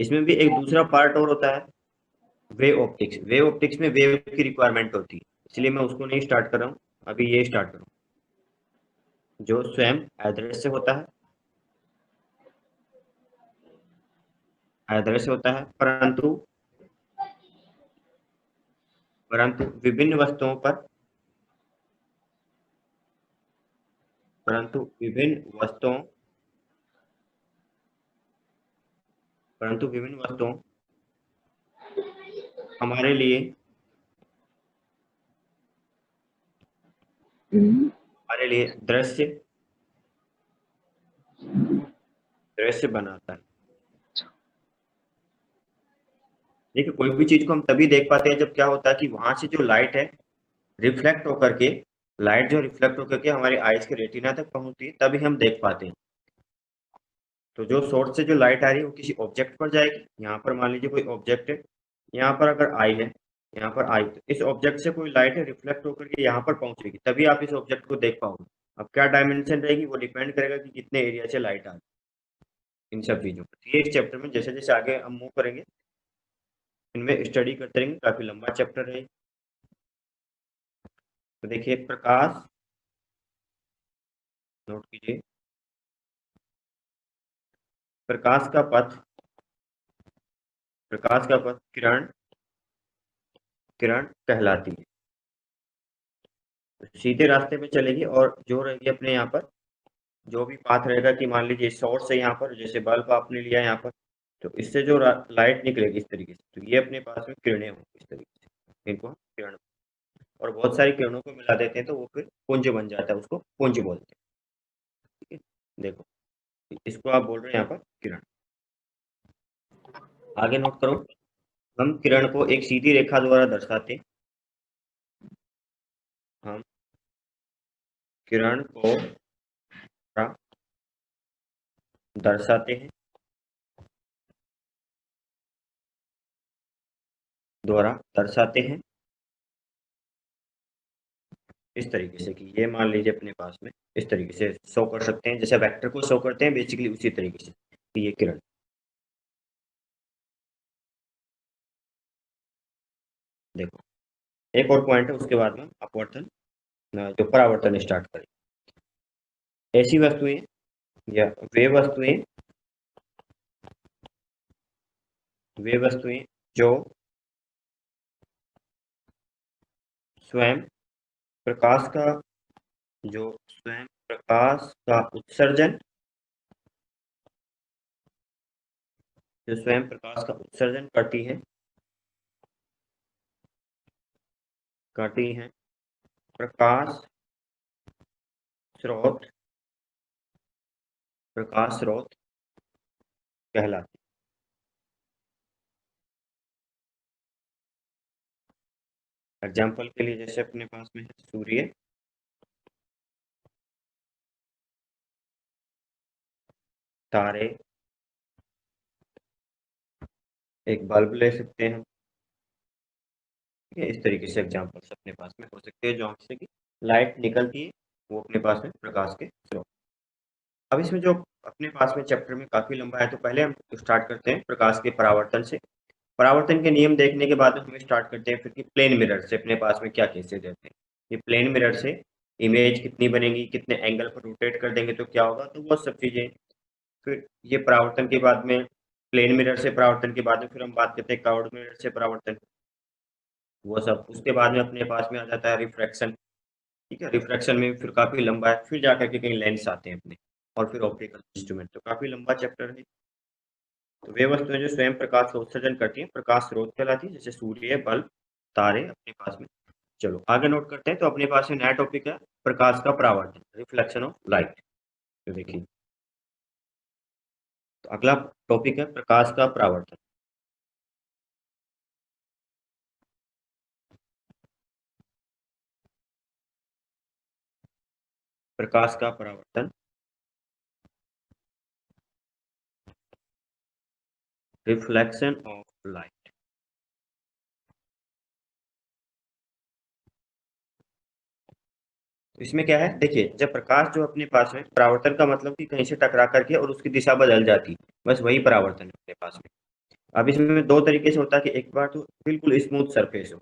इसमें भी एक दूसरा पार्ट और होता है, वेव ऑप्टिक्स। वेव ऑप्टिक्स में वेव की रिक्वायरमेंट होती है, इसलिए मैं उसको नहीं स्टार्ट कर रहा हूँ, अभी ये स्टार्ट करूँ जो स्वयं अदृश्य होता है, अदृश्य होता है, परंतु परंतु विभिन्न वस्तुओं पर परंतु विभिन्न वस्तुओं परंतु विभिन्न वस्तुओं हमारे लिए दृश्य दृश्य बनाता है। देखिए, कोई भी चीज को हम तभी देख पाते हैं जब क्या होता है कि वहां से जो लाइट है रिफ्लेक्ट होकर के, लाइट जो रिफ्लेक्ट होकर के हमारे आईज के रेटिना तक पहुंचती है, तभी हम देख पाते हैं। तो जो सोर्स से जो लाइट आ रही है वो किसी ऑब्जेक्ट पर जाएगी। यहाँ पर मान लीजिए कोई ऑब्जेक्ट है, यहाँ पर अगर आई है, यहाँ पर आई, तो इस ऑब्जेक्ट से कोई लाइट है रिफ्लेक्ट होकर के यहाँ पर पहुंचेगी, तभी आप इस ऑब्जेक्ट को देख पाओगे। अब क्या डायमेंशन रहेगी वो डिपेंड करेगा कि कितने एरिया से लाइट आ रही है, इन सब चीजों पर। ये इस चैप्टर में जैसे जैसे आगे हम मूव करेंगे इनमें स्टडी करते रहेंगे, काफी लंबा चैप्टर है। तो देखिए, प्रकाश, नोट कीजिए, प्रकाश का पथ, प्रकाश का पथ किरण किरण कहलाती है। सीधे रास्ते पे चलेगी और जो रहेगी अपने यहाँ पर जो भी पाथ रहेगा कि मान लीजिए सोर्स है यहाँ पर, जैसे बल्ब आपने लिया यहाँ पर, तो इससे जो लाइट निकलेगी इस तरीके से, तो ये अपने पास में किरणें होंगी इस तरीके से, इनको हम किरण, और बहुत सारी किरणों को मिला देते हैं तो वो फिर पुंज बन जाता है, उसको पुंज बोलते हैं। ठीक है, देखो इसको आप बोल रहे हैं यहाँ पर किरण। आगे नोट करो, हम किरण को एक सीधी रेखा द्वारा दर्शाते हैं। हम किरण को दर्शाते हैं द्वारा दर्शाते हैं इस तरीके से कि ये मान लीजिए अपने पास में इस तरीके से शो कर सकते हैं, जैसे वेक्टर को शो करते हैं बेसिकली उसी तरीके से कि ये किरण। देखो, एक और पॉइंट है, उसके बाद में अपवर्तन जो परावर्तन स्टार्ट करें। ऐसी वस्तुएं या वे वस्तुएं जो स्वयं प्रकाश का जो स्वयं प्रकाश का उत्सर्जन जो स्वयं प्रकाश का उत्सर्जन करती हैं प्रकाश स्रोत कहलाती। एग्जाम्पल के लिए जैसे अपने पास में है सूर्य, तारे, एक बल्ब ले सकते हैं। ठीक है, इस तरीके से एग्जाम्पल्स अपने पास में हो सकते हैं जो से कि लाइट निकलती है, वो अपने पास में प्रकाश के स्रोत। अब इसमें जो अपने पास में चैप्टर में काफी लंबा है, तो पहले हम स्टार्ट करते हैं प्रकाश के परावर्तन से। परावर्तन के नियम देखने के बाद हम स्टार्ट करते हैं फिर कि प्लेन मिरर से अपने पास में क्या केसेस रहते हैं। ये प्लेन मिरर से इमेज कितनी बनेगी, कितने एंगल पर रोटेट कर देंगे तो क्या होगा, तो वो सब चीजें। फिर ये परावर्तन के बाद में प्लेन मिरर से परावर्तन के बाद में फिर हम बात करते हैं क्राउड मिरर से परावर्तन, वो सब। उसके बाद में अपने पास में आ जाता है रिफ्रैक्शन। ठीक है, रिफ्रैक्शन में फिर काफी लंबा है, फिर जाकर के कहीं लेंस आते हैं अपने, और फिर ऑप्टिकल इंस्ट्रूमेंट, तो काफी लंबा चैप्टर है। तो वे वस्तुएं जो स्वयं प्रकाश का उत्सर्जन करती हैं प्रकाश स्रोत कहलाती है, जैसे सूर्य, बल्ब, तारे अपने पास में। चलो आगे नोट करते हैं, तो अपने पास में नया टॉपिक है प्रकाश का परावर्तन, रिफ्लेक्शन ऑफ लाइट। तो देखिए, तो अगला टॉपिक है प्रकाश का परावर्तन। प्रकाश का परावर्तन, रिफ्लेक्शन ऑफ लाइट। इसमें क्या है, देखिए, जब प्रकाश जो अपने पास में, परावर्तन का मतलब कि कहीं से टकरा करके और उसकी दिशा बदल जाती, बस वही परावर्तन है अपने पास में। अब इसमें दो तरीके से होता है कि एक बार तो बिल्कुल स्मूथ सरफेस हो,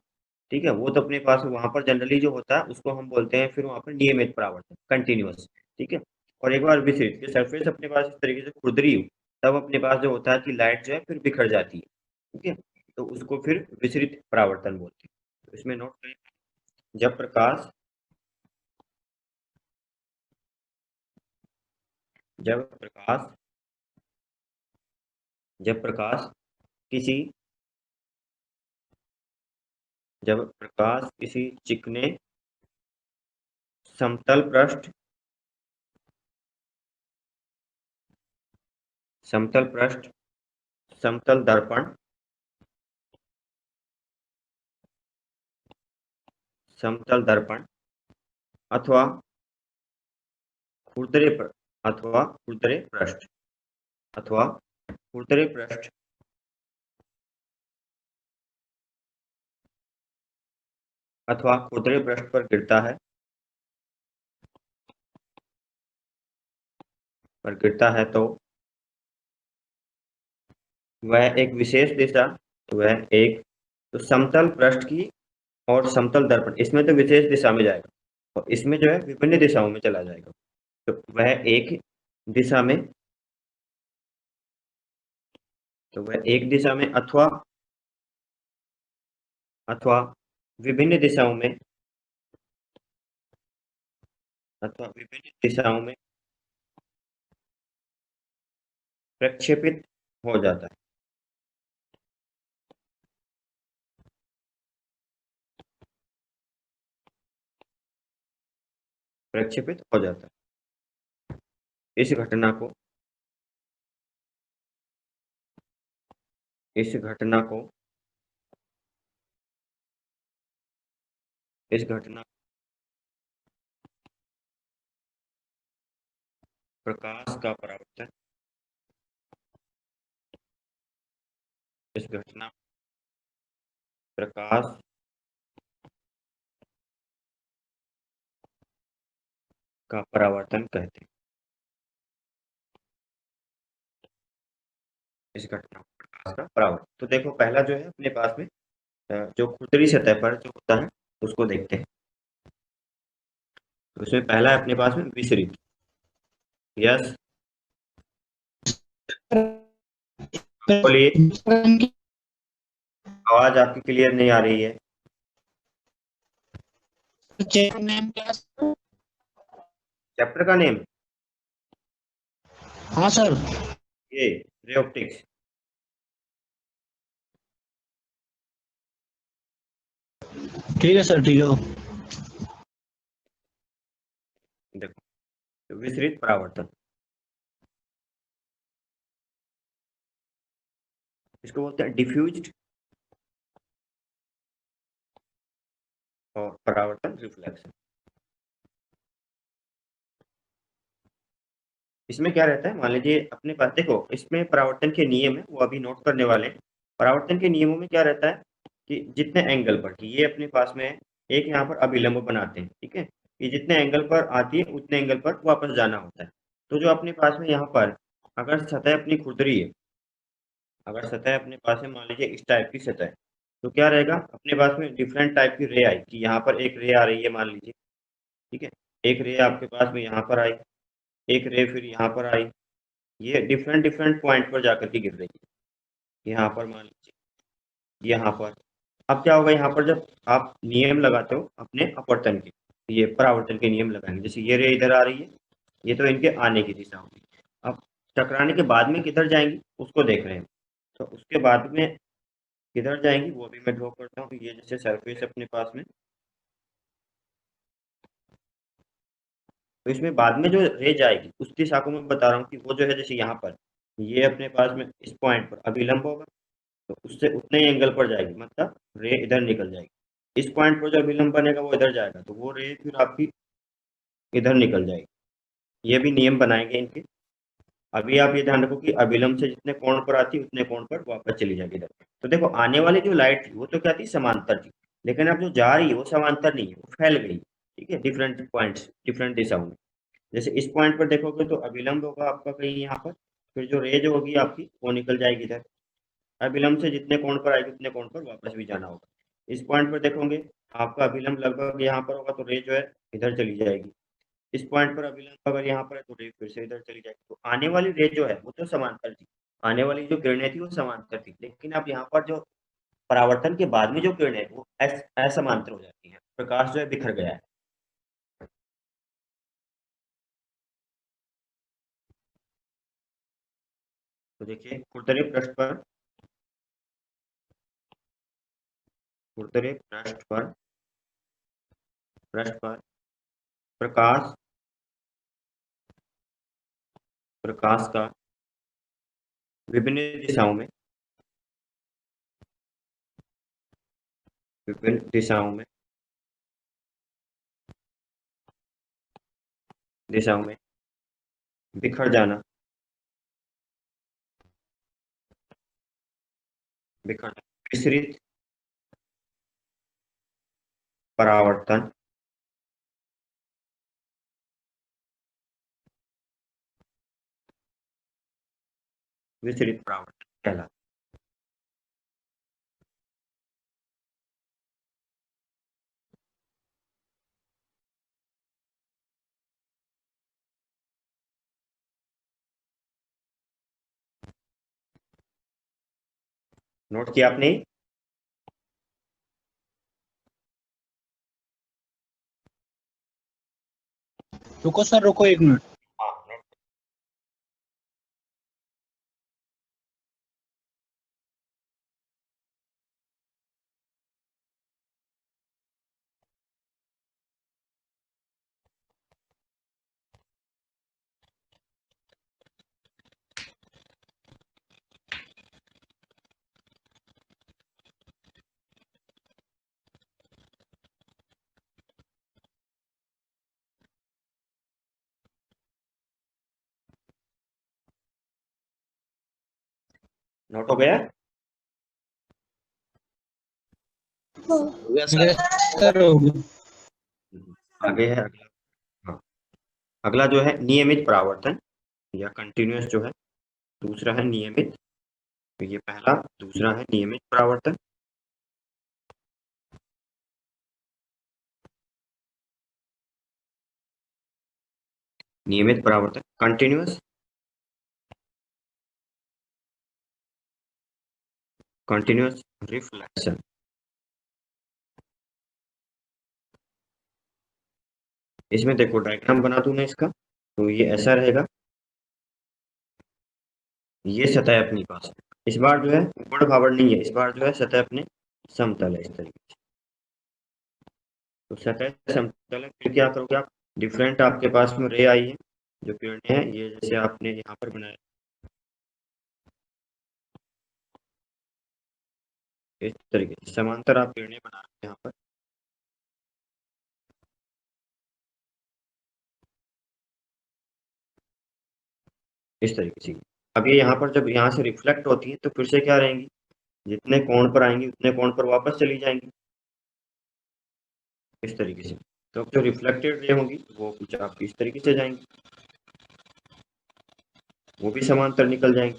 ठीक है, वो तो अपने पास वहां पर जनरली जो होता है उसको हम बोलते हैं फिर वहां पर नियमित परावर्तन, कंटिन्यूअस, ठीक है। और एक बार विसरित कि सरफेस अपने पास इस तरीके से खुरदरी हो, तब अपने पास जो होता है कि लाइट जो है फिर बिखर जाती है, ठीक है, तो उसको फिर विसरित परावर्तन बोलते हैं। तो इसमें नोट करें, जब प्रकाश जब प्रकाश जब प्रकाश किसी जब प्रकाश किसी चिकने समतल पृष्ठ समतल पृष्ठ समतल दर्पण समतल दर्पण अथवा खुरदरे अथवा खुरदरे पृष्ठ अथवा खुरदरे पृष्ठ अथवा खुरदरे पृष्ठ पर गिरता है तो वह एक विशेष दिशा वह एक तो समतल पृष्ठ की और समतल दर्पण इसमें तो विशेष दिशा में जाएगा और इसमें जो है विभिन्न दिशाओं में चला जाएगा। तो वह एक दिशा में तो वह एक दिशा में अथवा विभिन्न दिशाओं में अथवा विभिन्न दिशाओं में प्रक्षेपित हो जाता है। प्रक्षेपित हो जाता है। इस घटना को इस घटना प्रकाश का परावर्तन इस घटना प्रकाश का परावर्तन कहते हैं। इस घटना को प्रकाश का परावर्तन। तो देखो पहला जो है अपने पास में जो खुरदरी सतह पर जो होता है उसको देखते हैं। तो इसमें पहला है अपने पास में विसरित। यस, बोलिए, आवाज आपकी क्लियर नहीं आ रही है। चैप्टर का नेम हाँ सर। ये रे ऑप्टिक्स। ठीक है सर, ठीक है। देखो, तो विसरित परावर्तन इसको बोलते हैं डिफ्यूज्ड और परावर्तन रिफ्लेक्शन। इसमें क्या रहता है, मान लीजिए अपने पास देखो इसमें परावर्तन के नियम है वो अभी नोट करने वाले हैं। परावर्तन के नियमों में क्या रहता है कि जितने एंगल पर कि ये अपने पास में एक यहाँ पर अभिलंब बनाते हैं, ठीक है, कि जितने एंगल पर आती है उतने एंगल पर वापस जाना होता है। तो जो अपने पास में यहाँ पर अगर सतह अपनी खुरदरी है, अगर सतह अपने पास है मान लीजिए इस टाइप की सतह है, तो क्या रहेगा अपने पास में डिफरेंट टाइप की रे आई कि यहाँ पर एक रे आ रही है मान लीजिए, ठीक है, एक रे आपके पास में यहाँ पर आई, एक रे फिर यहाँ पर आई, ये डिफरेंट डिफरेंट पॉइंट पर जाकर के गिर रही है। यहाँ पर मान लीजिए यहाँ पर। अब क्या होगा, यहाँ पर जब आप नियम लगाते हो अपने अपवर्तन के, ये परावर्तन के नियम लगाएंगे, जैसे ये रे इधर आ रही है, ये तो इनके आने की दिशा होगी। अब टकराने के बाद में किधर जाएंगी उसको देख रहे हैं। तो उसके बाद में किधर जाएंगी वो भी मैं ड्रॉ करता हूँ। ये जैसे सरफेस अपने पास में, तो इसमें बाद में जो रे जाएगी उस दिशा को मैं बता रहा हूँ कि वो जो है जैसे यहाँ पर ये अपने पास में इस पॉइंट पर अभिलंब होगा, तो उससे उतने ही एंगल पर जाएगी, मतलब रे इधर निकल जाएगी। इस पॉइंट पर जो अभिलंब बनेगा वो इधर जाएगा, तो वो रे फिर आपकी इधर निकल जाएगी। ये भी नियम बनाएंगे इनके। अभी आप ये ध्यान रखो कि अभिलंब से जितने कोण पर आती है उतने कोण पर वापस चली जाएगी इधर। तो देखो आने वाली जो लाइट थी वो तो क्या थी, समांतर थी, लेकिन अब जो जा रही है वो समांतर नहीं है, वो फैल गई, ठीक है, डिफरेंट पॉइंट्स डिफरेंट दिशाओं में। जैसे इस पॉइंट पर देखोगे तो अभिलंब होगा आपका कहीं यहाँ पर, फिर जो रेज होगी आपकी वो निकल जाएगी इधर, अभिलंब से जितने कोण पर आएगी उतने कोण पर वापस भी जाना होगा। इस पॉइंट पर देखोगे आपका अभिलंब लगभग यहाँ पर होगा तो रे जो है इधर चली जाएगी। इस पॉइंट पर अभिलंब अगर यहाँ पर है तो रे फिर से इधर चली जाएगी। तो आने वाली रे जो है वो तो समांतर थी, आने वाली जो किरणें थी वो समांतर थी, लेकिन अब यहाँ पर जो परावर्तन के बाद में जो किरणें वो असमांतर हो जाती हैं, प्रकाश जो है बिखर गया है। तो देखिए खुरदरे पृष्ठ पर प्रकाश का विभिन्न दिशाओं में बिखर जाना विसरित परावर्तन कहलाता है। नोट किया आपने? रुको सर, रुको 1 मिनट। हाँ नोट। नोट हो गया? सर हो गया। आगे है अगला। हाँ, अगला जो है नियमित परावर्तन या कंटिन्यूअस जो है, दूसरा है नियमित। तो ये पहला, दूसरा है नियमित परावर्तन। नियमित परावर्तन कंटिन्यूअस रिफ्लेक्शन। इसमें देखो डायग्राम बना दूं ना इसका, तो ये ऐसा रहेगा। ये सतह अपनी पास है, इस बार जो है ऊबड़ खाबड़ नहीं है, इस बार जो है सतह अपने समतल है इस तरीके से। तो सतह समतल है, फिर क्या करोगे आप, डिफरेंट आपके पास में रे आई है, जो किरणें हैं ये जैसे आपने यहाँ पर बनाया इस तरीके से समांतर आप किरणें बना रहे हैं यहाँ पर। इस तरीके से अब ये यहाँ पर जब यहाँ से रिफ्लेक्ट होती है तो फिर से क्या रहेंगी, जितने कोण पर आएंगी उतने कोण पर वापस चली जाएंगी इस तरीके से। तो जो रिफ्लेक्टेड रे होंगी वो कुछ आपकी इस तरीके से जाएंगी, वो भी समांतर निकल जाएंगी,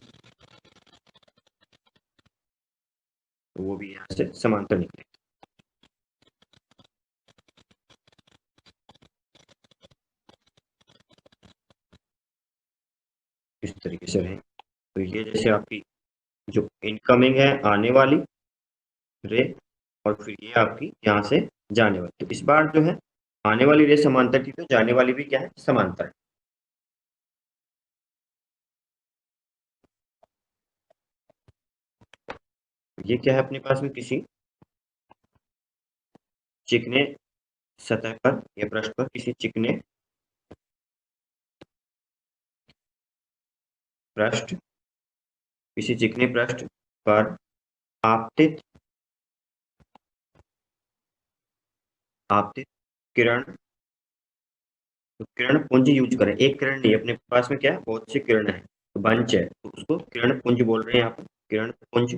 तो वो भी यहाँ से समांतर निकलेंगी इस तरीके से रहेंगे। तो ये जैसे आपकी जो इनकमिंग है आने वाली रे, और फिर ये आपकी यहाँ से जाने वाली। तो इस बार जो है आने वाली रे समांतर थी तो जाने वाली भी क्या है, समांतर है। ये क्या है अपने पास में, किसी चिकने सतह पर या पृष्ठ पर, किसी चिकने पृष्ठ किसी चिकने पृष्ठ पर आपतित आपतित किरण। तो किरण पुंज यूज करें, एक किरण नहीं, अपने पास में क्या है, बहुत सी किरण है, तो बंच है, तो उसको किरण पुंज बोल रहे हैं यहाँ पर। किरण पुंज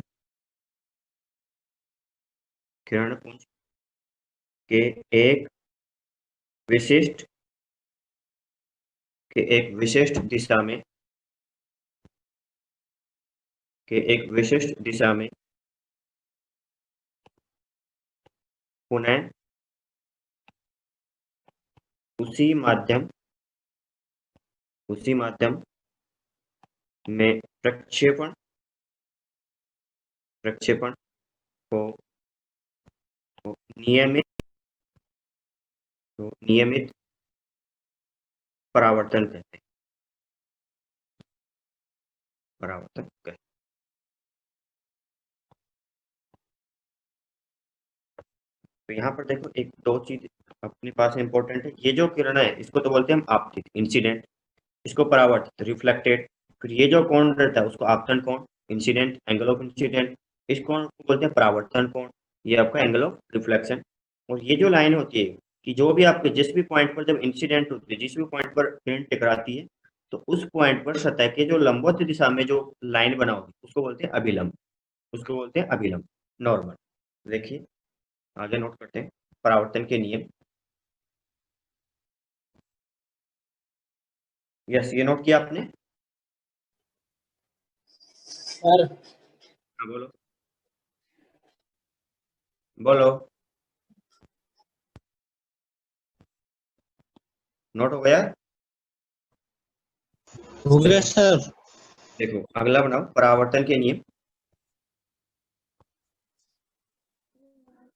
के एक विशिष्ट दिशा में कि एक विशिष्ट दिशा में पुनः उसी माध्यम में प्रक्षेपण को नियमित परावर्तन कहते हैं। तो यहाँ पर देखो एक दो चीज अपने पास इंपॉर्टेंट है। ये जो किरण है इसको तो बोलते हैं हम आपतित इंसिडेंट, इसको परावर्तित रिफ्लेक्टेड। फिर ये जो कोण रहता है उसको आपतन कोण इंसिडेंट, एंगल ऑफ इंसिडेंट। इस कोण को बोलते हैं परावर्तन कोण, ये आपका एंगल ऑफ रिफ्लेक्शन। और ये जो लाइन होती है कि जो भी आपके जिस भी पॉइंट पर जब इंसिडेंट होती है, जिस भी पॉइंट पर किरण टकराती है, तो उस पॉइंट पर सतह के जो लंबवत दिशा में जो लाइन बना होगी उसको बोलते हैं अभिलंब, नॉर्मल। देखिए आगे नोट करते हैं परावर्तन के नियम। यस, ये नोट किया आपने? सर हाँ बोलो बोलो, नोट हो गया? हो गया सर। देखो अगला बनाओ परावर्तन के नियम।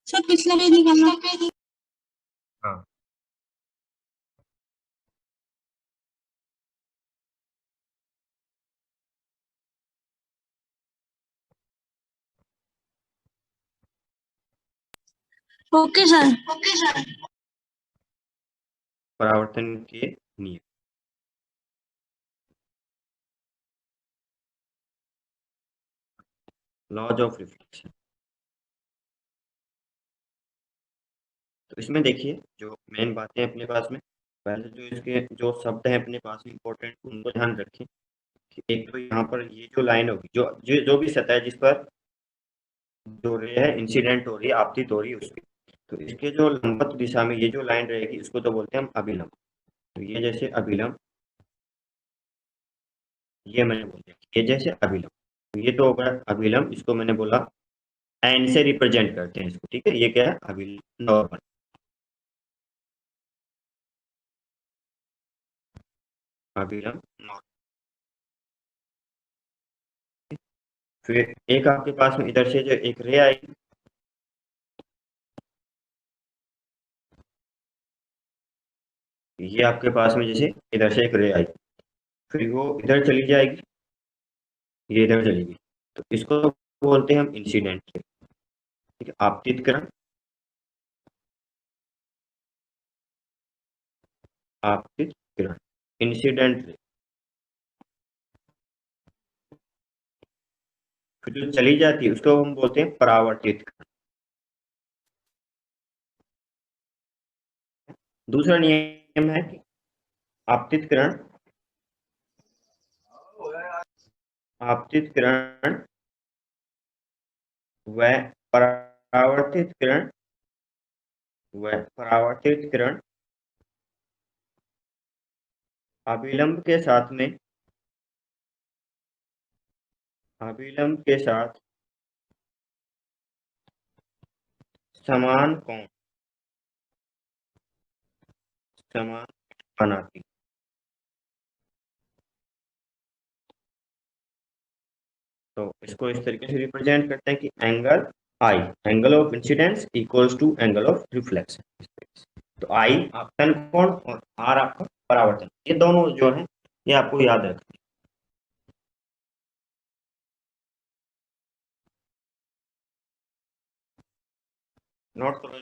सर पिछला पेज निकालना। हाँ ओके सर। परावर्तन के नियम। Laws of reflection. तो इसमें देखिए जो मेन बातें अपने पास में, पहले जो इसके जो शब्द हैं अपने पास में इंपॉर्टेंट, उनको ध्यान रखें कि एक तो यहाँ पर ये जो लाइन होगी, जो भी सतह जिस पर जो रे है इंसिडेंट हो रही है, आपतित हो रही है उसकी, तो इसके जो लंबवत दिशा में ये जो लाइन रहेगी इसको तो बोलते हैं हम अभिलंब। तो ये जैसे अभिलंब, ये मैंने बोल दिया ये जैसे अभिलंब, तो ये तो होगा अभिलंब, इसको मैंने बोला एन से रिप्रेजेंट करते हैं इसको, ठीक है। ये क्या है? अभिलंब नॉर्मल। अभिलंब नॉर्मल। फिर एक आपके पास में इधर से जो एक रे आएगी, ये आपके पास में जैसे इधर से एक रे आई, फिर वो इधर चली जाएगी, ये इधर चलेगी, तो इसको बोलते हैं हम इंसिडेंट, ठीक है। आपतित किरण, आपतित किरण, इंसिडेंट रे। फिर जो चली जाती है उसको हम बोलते हैं परावर्तित किरण। दूसरा नियम है कि आपतित किरण व परावर्तित किरण अभिलंब के साथ समान कोण बनाती। तो इसको इस तरीके से रिप्रेजेंट करते हैं कि angle I, angle of incidence equals to angle of reflection. तो आई आपतन कोण और आर आपका परावर्तन, ये दोनों जो है ये आपको याद रखना है। नोट करो।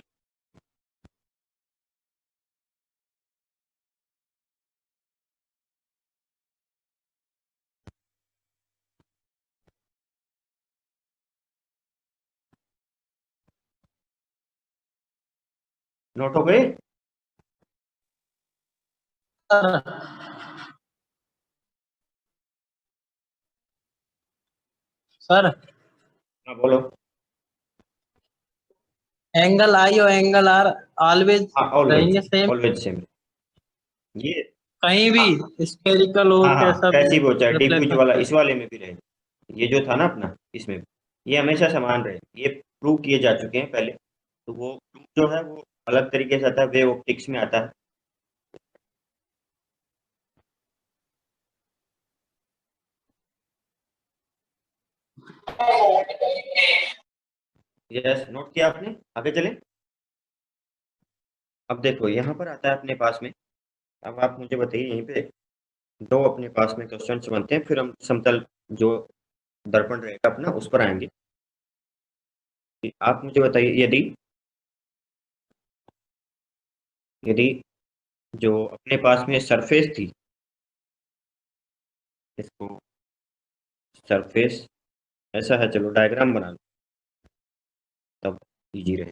नोट हो गए? सर हाँ बोलो। एंगल आई और एंगल आर ऑलवेज रहेंगे सेम, ऑलवेज सेम। ये कहीं भी स्फेरिकल हो हाँ हाँ, कैसा भी कैसी भी हो, चाहे डिफ्यूज रिफ्लेक्शन। वाला इस वाले में भी रहे, ये जो था ना अपना इसमें, ये हमेशा समान रहे, ये प्रूव किए जा चुके हैं पहले। तो वो प्रूफ जो है वो अलग तरीके से आता है, वेव ऑप्टिक्स में आता है। यस, नोट किया आपने? आगे चले। अब देखो यहाँ पर आता है अपने पास में, अब आप मुझे बताइए, यहीं पे दो अपने पास में क्वेश्चन बनते हैं, फिर हम समतल जो दर्पण रहेगा अपना उस पर आएंगे। आप मुझे बताइए, यदि यदि जो अपने पास में सरफेस थी, इसको सरफेस ऐसा है, चलो डायग्राम बना लो तब इजी रहे।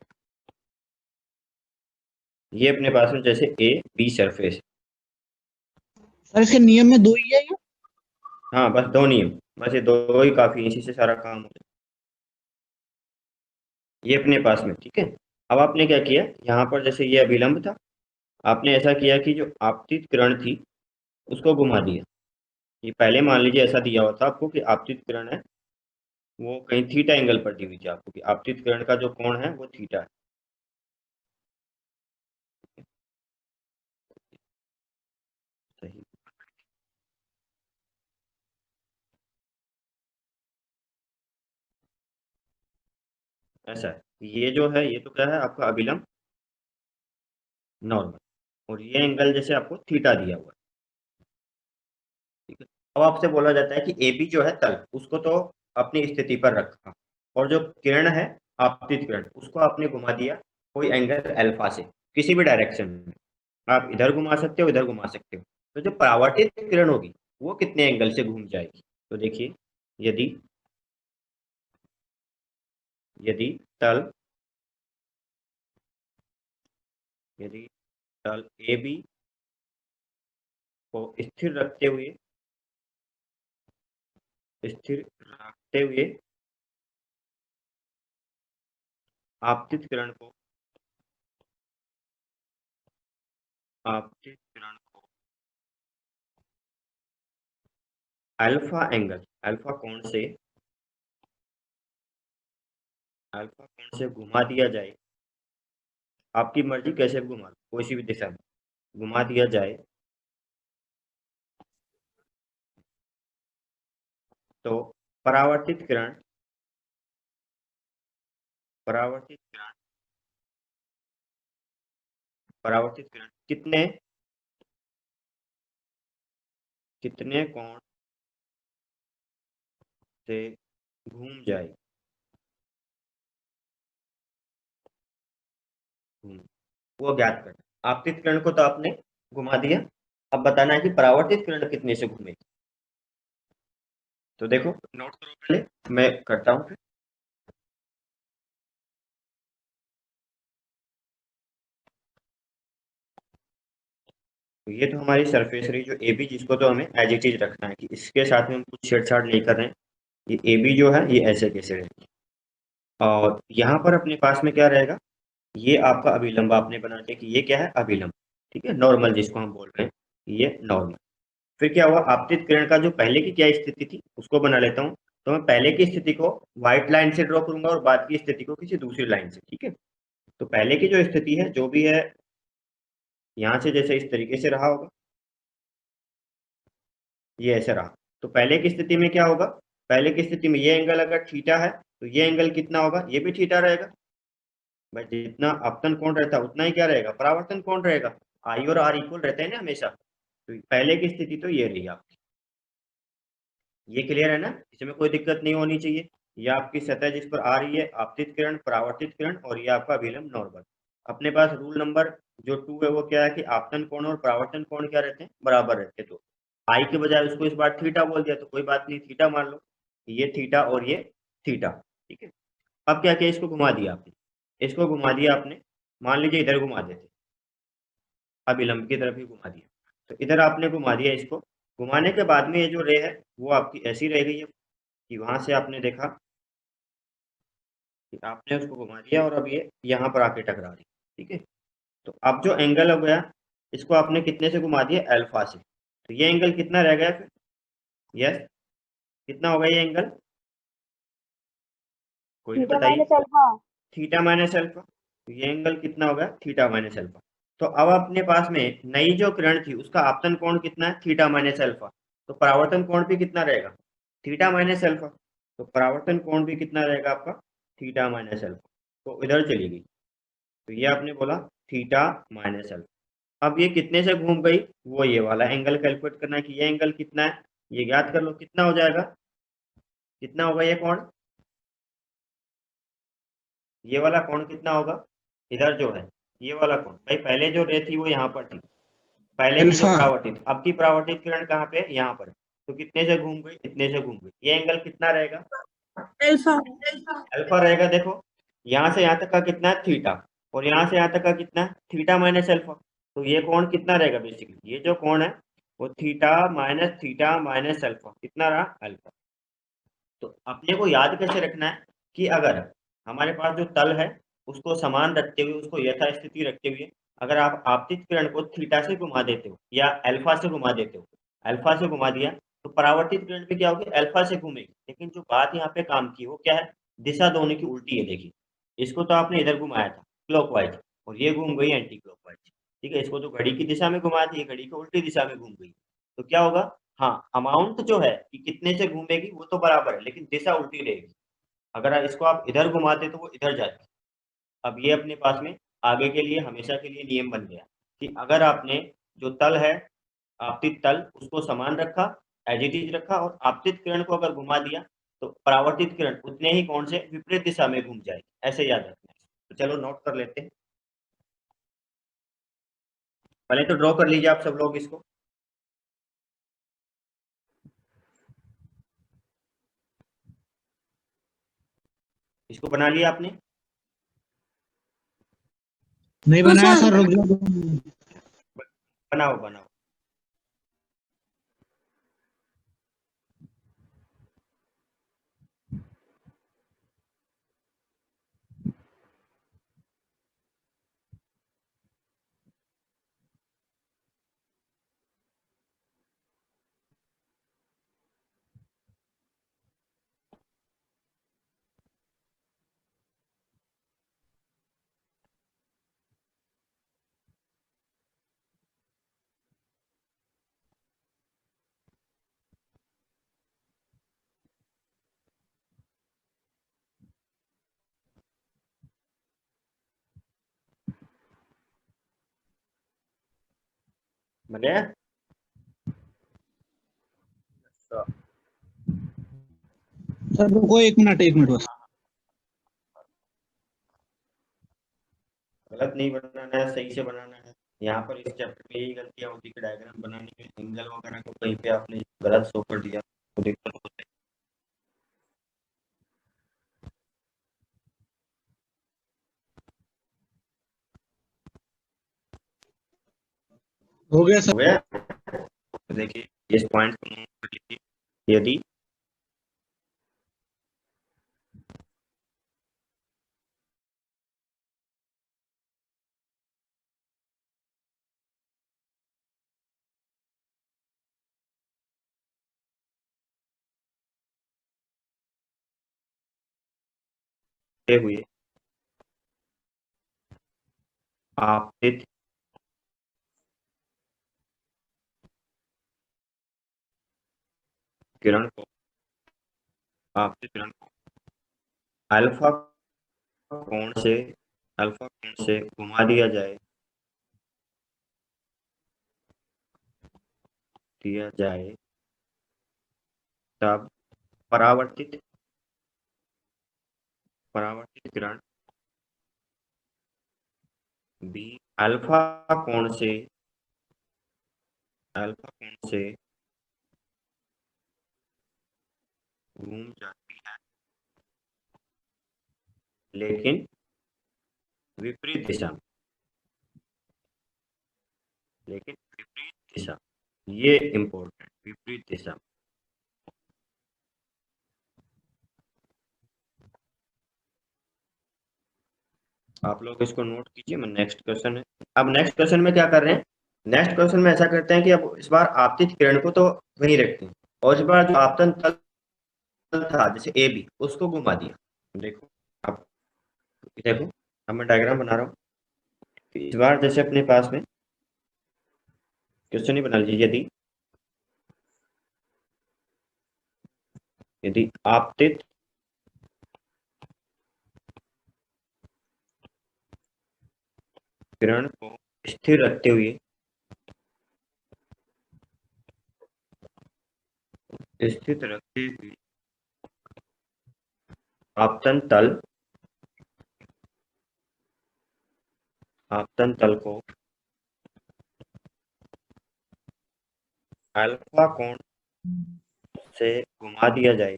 ये अपने पास में जैसे ए बी सरफेस। सर इसके नियम में दो ही है ये? हाँ, बस दो नियम, बस ये दो ही काफी, इसी से सारा काम हो जाए। ये अपने पास में ठीक है। अब आपने क्या किया, यहाँ पर जैसे ये अभिलंब था, आपने ऐसा किया कि जो आपतित किरण थी उसको घुमा दिया। ये पहले मान लीजिए ऐसा दिया हुआ था आपको कि आपतित किरण है वो कहीं थीटा एंगल पर दी हुई थी आपको, कि आपतित किरण का जो कोण है वो थीटा है। सही, ऐसा है। ये जो है ये तो क्या है आपका अभिलंब नॉर्मल, और ये एंगल जैसे आपको थीटा दिया हुआ है। ठीक है। अब आपसे बोला जाता है कि ए बी जो है तल, उसको तो अपनी स्थिति पर रखा, और जो किरण है आपतित किरण उसको आपने घुमा दिया कोई एंगल अल्फा से, किसी भी डायरेक्शन में। आप इधर घुमा सकते हो, इधर घुमा सकते हो। तो जो परावर्तित किरण होगी वो कितने एंगल से घूम जाएगी, तो देखिए, यदि यदि तल यदि तल ए बी को स्थिर रखते हुए आपतित किरण को आपतित किरण को अल्फा कोण से घुमा दिया जाए, आपकी मर्जी कैसे भी घुमा लो, कोई सी भी दिशा में घुमा दिया जाए, तो परावर्तित किरण परावर्तित किरण परावर्तित किरण कितने कितने कोण से घूम जाए, वो ज्ञात करना। आपतित किरण को तो आपने घुमा दिया, अब बताना है कि परावर्तित किरण कितने से घूमेगी। तो देखो, नोट करो पहले, मैं करता हूँ फिर। तो ये तो हमारी सरफेस रही जो ए बी, जिसको तो हमें एज इट इज रखना है कि इसके साथ में हम कुछ छेड़छाड़ नहीं कर रहे हैं। ये ए बी जो है ये ऐसे कैसे रहेगी, और यहाँ पर अपने पास में क्या रहेगा, ये आपका अभिलंब आपने बना दिया कि ये क्या है, अभिलंब। ठीक है, नॉर्मल जिसको हम बोल रहे हैं, ये नॉर्मल। फिर क्या हुआ, आपतित किरण का जो पहले की क्या स्थिति थी उसको बना लेता हूँ। तो मैं पहले की स्थिति को व्हाइट लाइन से ड्रॉ करूंगा और बाद की स्थिति को किसी दूसरी लाइन से। ठीक है, तो पहले की जो स्थिति है जो भी है, यहाँ से जैसे इस तरीके से रहा होगा, ये ऐसे रहा। तो पहले की स्थिति में क्या होगा, पहले की स्थिति में ये एंगल अगर थीटा है तो ये एंगल कितना होगा, ये भी थीटा रहेगा। भाई जितना आपतन कोण रहता है उतना ही क्या रहेगा, परावर्तन कोण रहेगा। आई और आर इक्वल रहते हैं ना हमेशा। तो पहले की स्थिति तो ये रही आपकी। ये क्लियर है ना, इसमें कोई दिक्कत नहीं होनी चाहिए। ये आपकी सतह जिस पर आ रही है आपतित किरण, परावर्तित किरण, और ये आपका विलंब नॉर्मल। अपने पास रूल नंबर जो 2 है वो क्या है कि आपतन कोण और परावर्तन कोण क्या रहते हैं, बराबर रहते हैं। तो आई के बजाय उसको इस बार थीटा बोल दिया तो कोई बात नहीं, थीटा मान लो, ये थीटा और ये थीटा। ठीक है, अब क्या किया, इसको घुमा दिया आपने, इसको घुमा दिया आपने, मान लीजिए इधर घुमा देते, अभिलंब की तरफ ही घुमा दिया। तो इधर आपने घुमा दिया, इसको घुमाने के बाद में ये जो रे है वो आपकी ऐसी रह गई है कि वहां से आपने देखा कि आपने उसको घुमा दिया और अब ये यहाँ पर आके टकरा रही। ठीक है, तो अब जो एंगल हो गया, इसको आपने कितने से घुमा दिया, अल्फा से। तो ये एंगल कितना रह गया फिर, यस, कितना होगा ये एंगल, कोई भी थीटा बताइए। Minus alpha. Theta minus alpha, तो ये एंगल कितना होगा, थीटा माइनस अल्फा। तो अब अपने पास में नई जो किरण थी उसका आपतन कोण कितना है, थीटा माइनस अल्फा। तो परावर्तन कोण भी कितना रहेगा, थीटा माइनस अल्फा। तो परावर्तन कोण भी कितना रहेगा आपका, थीटा माइनस अल्फा। तो इधर चली गई, तो ये आपने बोला थीटा माइनस अल्फा। अब ये कितने से घूम गई, वो ये वाला एंगल कैलकुलेट करना है कि ये एंगल कितना है, ये ज्ञात कर लो कितना हो जाएगा, कितना होगा ये कोण, ये वाला कोण कितना होगा, इधर जो है ये वाला कोण। भाई पहले जो रे थी वो यहाँ पर थी, पहले की जो अल्फा। परावर्तित, अब की परावर्तित किरण कहाँ पे, यहाँ पर। तो कितने से घूम गई, इतने से घूम गई। ये एंगल कितना रहेगा, अल्फा। अल्फा रहेगा। देखो यहाँ से यहाँ तक का कितना है, थीटा, और यहाँ से यहाँ तक का कितना है, थीटा माइनस अल्फा। तो ये कोण कितना रहेगा, बेसिकली ये जो कोण है वो थीटा माइनस अल्फा, कितना रहा, अल्फा। तो अपने को याद कैसे रखना है कि अगर हमारे पास जो तल है उसको समान रखते हुए, उसको यथास्थिति रखते हुए, अगर आप आपतित किरण को थीटा से घुमा देते हो या अल्फा से घुमा देते हो, अल्फा से घुमा दिया तो परावर्तित किरण भी क्या होगी, अल्फा से घूमेगी। लेकिन जो बात यहाँ पे काम की वो क्या है, दिशा दोनों की उल्टी है। देखिए इसको तो आपने इधर घुमाया था क्लॉकवाइज, और ये घूम गई एंटी क्लॉकवाइज। ठीक है, इसको तो घड़ी की दिशा में घुमाया था, ये घड़ी की उल्टी दिशा में घूम गई। तो क्या होगा, हाँ अमाउंट जो है कि कितने से घूमेगी वो तो बराबर है, लेकिन दिशा उल्टी रहेगी। अगर इसको आप इधर घुमाते तो वो इधर जाती। अब ये अपने पास में आगे के लिए हमेशा के लिए नियम बन गया कि अगर आपने जो तल है, आपतित तल, उसको समान रखा, एज इट इज रखा, और आपतित किरण को अगर घुमा दिया तो परावर्तित किरण उतने ही कोण से विपरीत दिशा में घूम जाएगी। ऐसे याद रखना है। तो चलो नोट कर लेते हैं, पहले तो ड्रॉ कर लीजिए आप सब लोग इसको। इसको बना लिया आपने, नहीं बनाया सर, रुक जाओ। बनाओ बनाओ। बन गया? सर रुको, एक मिनट बस। गलत नहीं बनाना है, सही से बनाना है। यहाँ पर इस चैप्टर में यही गलतियां होती है कि डायग्राम बनाने में एंगल वगैरह को कहीं पे आपने गलत शो कर दिया तो दिक्कत होती है। हो गया हो सर। गया? तो देखिए इस पॉइंट को नोट कर लीजिए। यदि हुए आपतित किरण को, आपतित किरण को अल्फा कोण से घुमा दिया जाए तब परावर्तित किरण भी अल्फा कोण से घूम जाती है, लेकिन विपरीत दिशा में, ये इम्पोर्टेंट, विपरीत दिशा में। आप लोग इसको नोट कीजिए। मैं नेक्स्ट क्वेश्चन है, अब नेक्स्ट क्वेश्चन में क्या कर रहे हैं, नेक्स्ट क्वेश्चन में ऐसा करते हैं कि अब इस बार आपतित किरण को तो वहीं रखते हैं और इस बार जो आपतन तल था जैसे ए बी उसको घुमा दिया। देखो देखो अब मैं डायग्राम बना रहा हूँ। इस बार जैसे अपने पास में क्वेश्चन ही बना लीजिए, यदि आपतित किरण को स्थिर रखते हुए आपतन तल को अल्फा कोण से घुमा दिया जाए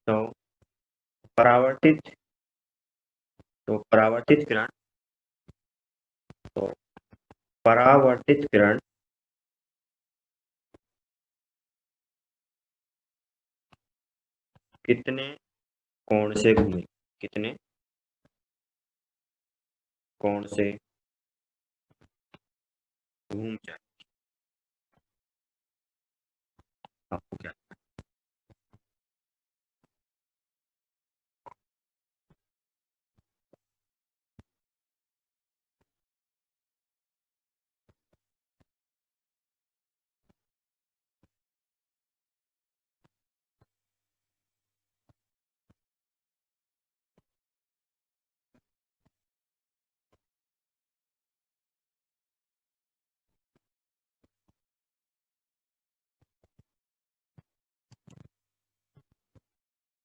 तो परावर्तित किरण कितने कोण से घूमे, कितने कोण से घूम जाए। आपको क्या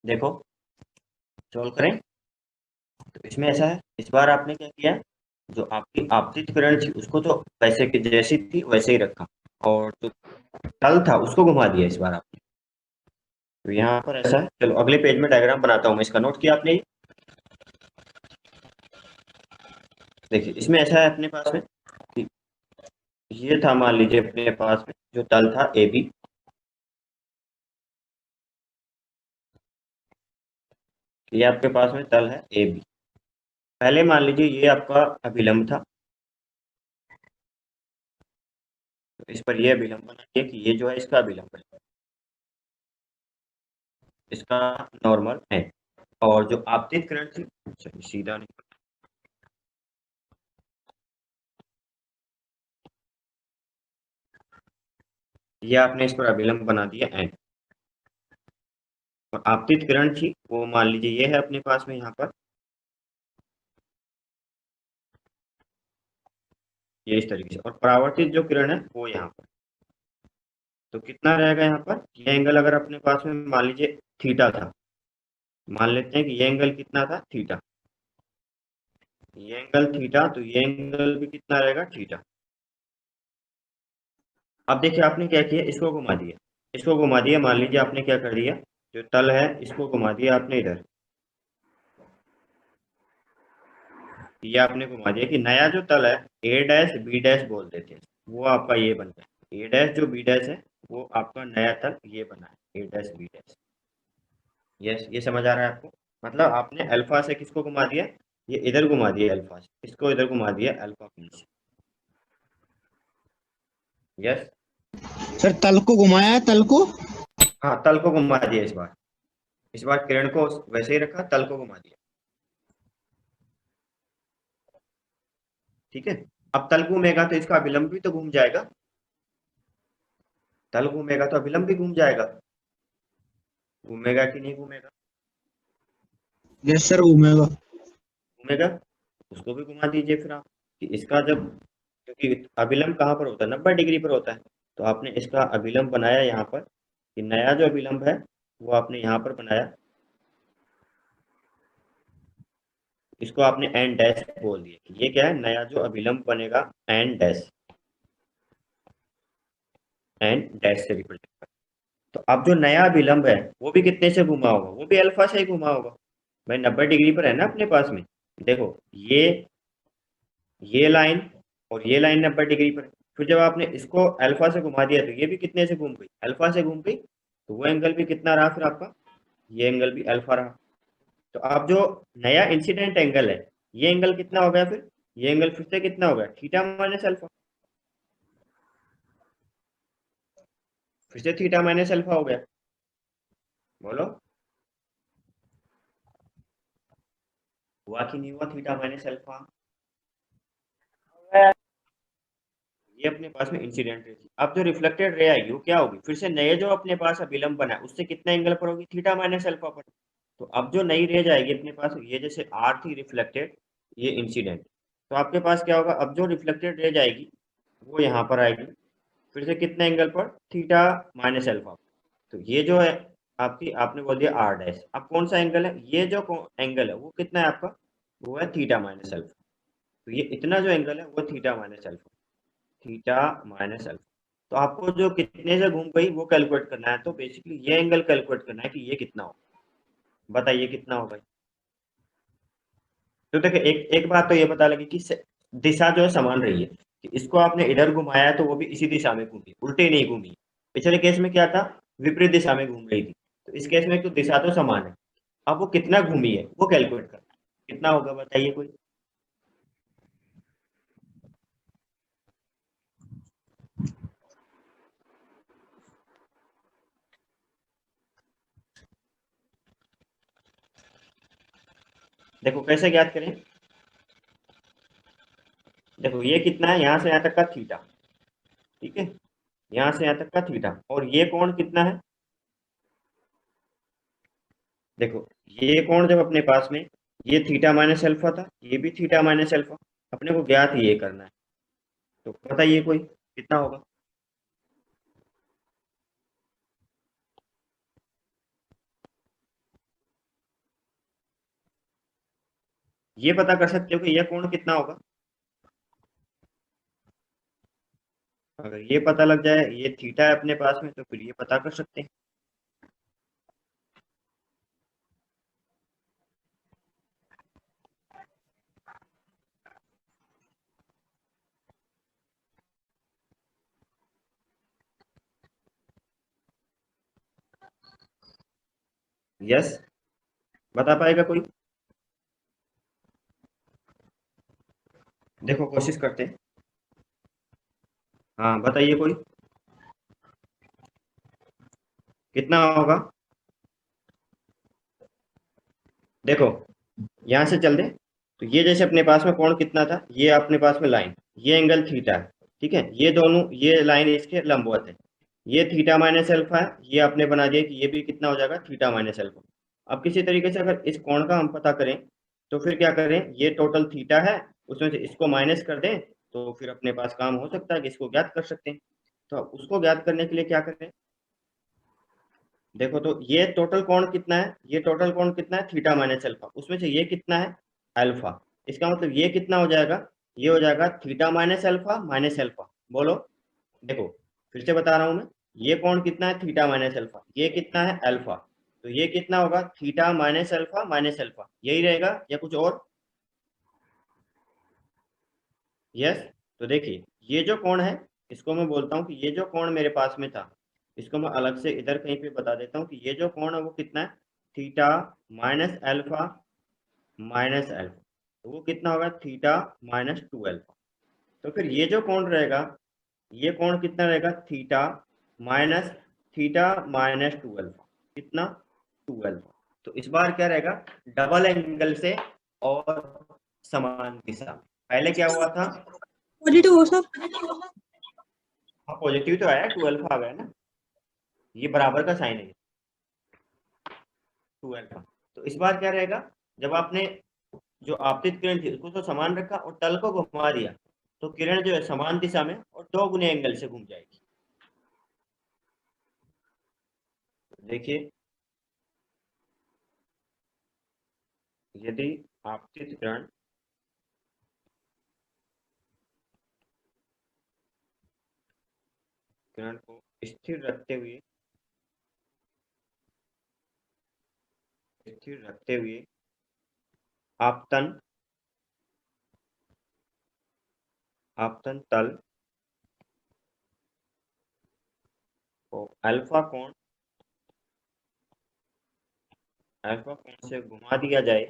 देखो सॉल्व करें। तो इसमें ऐसा है, इस बार आपने क्या किया, जो आपकी आपतित किरण थी उसको तो वैसे की जैसी थी वैसे ही रखा, और जो तल था उसको घुमा दिया इस बार आपने। तो यहाँ पर ऐसा है, चलो अगले पेज में डायग्राम बनाता हूँ मैं, इसका नोट किया आपने। देखिए इसमें ऐसा है अपने पास में कि ये था, मान लीजिए अपने पास में जो तल था ए बी, ये आपके पास में तल है ए बी। पहले मान लीजिए ये आपका अभिलंब था, तो इस पर ये अभिलंब बनाइए कि ये जो है इसका अभिलंब है, इसका नॉर्मल है। और जो आपतित किरण थी, चलिए सीधा नहीं, ये आपने इस पर अभिलंब बना दिया एन, और आपतित किरण थी वो मान लीजिए ये है अपने पास में यहाँ पर, ये इस तरीके से, और परावर्तित जो किरण है वो यहाँ पर। तो कितना रहेगा यहाँ पर, ये एंगल अगर अपने पास में मान लीजिए थीटा था, मान लेते हैं कि ये एंगल कितना था, थीटा, ये एंगल थीटा, तो ये एंगल भी कितना रहेगा, थीटा। अब देखिए आपने क्या किया, इसको घुमा दिया, इसको घुमा दिया, मान लीजिए आपने क्या कर दिया, जो तल है इसको घुमा दिया आपने इधर, ये आपने घुमा दिया कि नया जो तल है ए डैश बी डैश बोल देते हैं, वो आपका ये बन गया, ए डैश जो बी डैश है वो आपका नया तल ये बना है, ए डैश बी डैश। यस, ये समझ आ रहा है आपको, मतलब आपने अल्फा से किसको घुमा दिया, ये इधर घुमा दिया अल्फा से, इसको इधर घुमा दिया अल्फा कोण से। यस, सर तल को घुमाया है, तल को। हाँ तल को घुमा दिया इस बार किरण को वैसे ही रखा, तल को घुमा दिया। ठीक है, अब तल घूमेगा तो इसका अभिलंब भी तो घूम जाएगा, तल घूमेगा तो अभिलंब भी घूम जाएगा, घूमेगा कि नहीं घूमेगा, यस सर घूमेगा। घूमेगा, उसको भी घुमा दीजिए फिर आप, कि इसका जब, क्योंकि अभिलंब कहाँ पर होता है, 90 डिग्री पर होता है, तो आपने इसका अभिलंब बनाया यहाँ पर, कि नया जो अभिलंब है वो आपने यहाँ पर बनाया, इसको आपने एन डैश बोल दिया कि ये क्या है, नया जो अभिलंब बनेगा एन डैश, एन डैश से रिप्रेजेंट। तो अब जो नया अभिलंब है वो भी कितने से घुमा होगा, वो भी अल्फा से ही घुमा होगा। भाई 90 डिग्री पर है ना अपने पास में, देखो ये लाइन और ये लाइन 90 डिग्री पर है। फिर जब आपने इसको अल्फा से घुमा दिया तो ये भी कितने से घूम गई, अल्फा से घूम गई, तो वो एंगल भी कितना रहा फिर आपका, ये एंगल भी अल्फा रहा। तो अब जो नया इंसिडेंट एंगल है, ये एंगल कितना हो गया फिर, ये एंगल फिर से कितना हो गया, थीटा माइनस अल्फा, फिर से थीटा माइनस अल्फा हो गया। बोलो, हुआ कि नहीं हुआ थीटा माइनस अल्फा? ये अपने पास में इंसिडेंट रे थी। अब जो रिफ्लेक्टेड रे आएगी वो क्या होगी, फिर से नए जो अपने पास अभिलंब बना है उससे कितना एंगल पर होगी, थीटा माइनस अल्फा पर। तो अब जो नई रे जाएगी अपने पास, ये जैसे आर थी रिफ्लेक्टेड, ये इंसिडेंट, तो आपके पास क्या होगा, अब जो रिफ्लेक्टेड रे जाएगी वो यहाँ पर आएगी, फिर से कितना एंगल पर, थीटा माइनस अल्फा। तो ये जो है आपकी, आपने बोल दिया आर डैश, अब कौन सा एंगल है, ये जो एंगल है वो कितना है आपका, वो है थीटा माइनस अल्फा। तो ये इतना जो एंगल है वो theta minus alpha, theta minus alpha. तो आपको जो कितने से घूम गई वो कैलकुलेट करना है, तो बेसिकली ये एंगल कैलकुलेट करना है कि ये कितना हो, बताइए कितना होगा। तो देखिए एक एक बात तो ये पता लगी कि दिशा जो है समान रही है, कि इसको आपने इधर घुमाया तो वो भी इसी दिशा में घूमी, उल्टे नहीं घूमी। पिछले केस में क्या था, विपरीत दिशा में घूम रही थी, तो इस केस में तो दिशा तो समान है। अब वो कितना घूमी है वो कैलकुलेट करना है, कितना होगा बताइए कोई। देखो कैसे ज्ञात करें, देखो ये कितना है, यहाँ से यहाँ तक का थीटा, ठीक है, यहाँ से यहाँ तक का थीटा, और ये कोण कितना है, देखो ये कोण जब अपने पास में, ये थीटा माइनस अल्फा था, ये भी थीटा माइनस अल्फा, अपने को ज्ञात ये करना है, तो बताइए कोई कितना होगा। ये पता कर सकते हो कि यह कोण कितना होगा, अगर ये पता लग जाए, ये थीटा है अपने पास में, तो फिर ये पता कर सकते हैं। यस, बता पाएगा कोई, देखो कोशिश करते हैं। हाँ बताइए कोई, कितना होगा। देखो यहाँ से चल दे, तो ये जैसे अपने पास में कोण कितना था, ये अपने पास में लाइन, ये एंगल थीटा है, ठीक है, ये दोनों, ये लाइन इसके लंबवत है, ये थीटा माइनस अल्फा है, ये आपने बना दिया कि ये भी कितना हो जाएगा, थीटा माइनस अल्फा। अब किसी तरीके से अगर इस कोण का हम पता करें, तो फिर क्या करें, ये टोटल थीटा है, उसमें से इसको माइनस कर दें, तो फिर अपने पास काम हो सकता है कि इसको ज्ञात कर सकते हैं। तो अब उसको ज्ञात करने के लिए क्या करें, देखो तो ये टोटल कोण कितना है, ये टोटल कोण कितना है, थीटा माइनस अल्फा, उसमें से ये कितना है, अल्फा। इसका मतलब ये कितना हो जाएगा, ये हो जाएगा थीटा माइनस अल्फा। बोलो, देखो फिर से बता रहा हूं मैं, ये कोण कितना है, थीटा माइनस अल्फा, ये कितना है, अल्फा, तो ये कितना होगा, थीटा माइनस अल्फा, यही रहेगा या कुछ और। यस, तो देखिए ये जो कोण है, इसको मैं बोलता हूँ कि ये जो कोण मेरे पास में था, इसको मैं अलग से इधर कहीं पे बता देता हूँ कि ये जो कोण है वो कितना है, थीटा माइनस अल्फा, तो वो कितना होगा, थीटा -2 अल्फा। तो फिर ये जो कोण रहेगा, ये कोण कितना रहेगा, माइनस थीटा -2 अल्फा, कितना, 2 अल्फा। तो इस बार क्या रहेगा, डबल एंगल से और समान दिशा में। पहले क्या हुआ था, पॉजिटिव हो सब। हाँ पॉजिटिव तो आया, 2 अल्फा आ गया ना, ये बराबर का साइन है, 2 अल्फा। तो इस बार क्या रहेगा, जब आपने जो आपतित किरण थी उसको तो समान रखा और तल को घुमा दिया, तो किरण जो है समान दिशा में और 2 गुने एंगल से घूम जाएगी। देखिए यदि आपतित किरण को स्थिर रखते हुए आपतन आपतन तल को अल्फा कोण से घुमा दिया जाए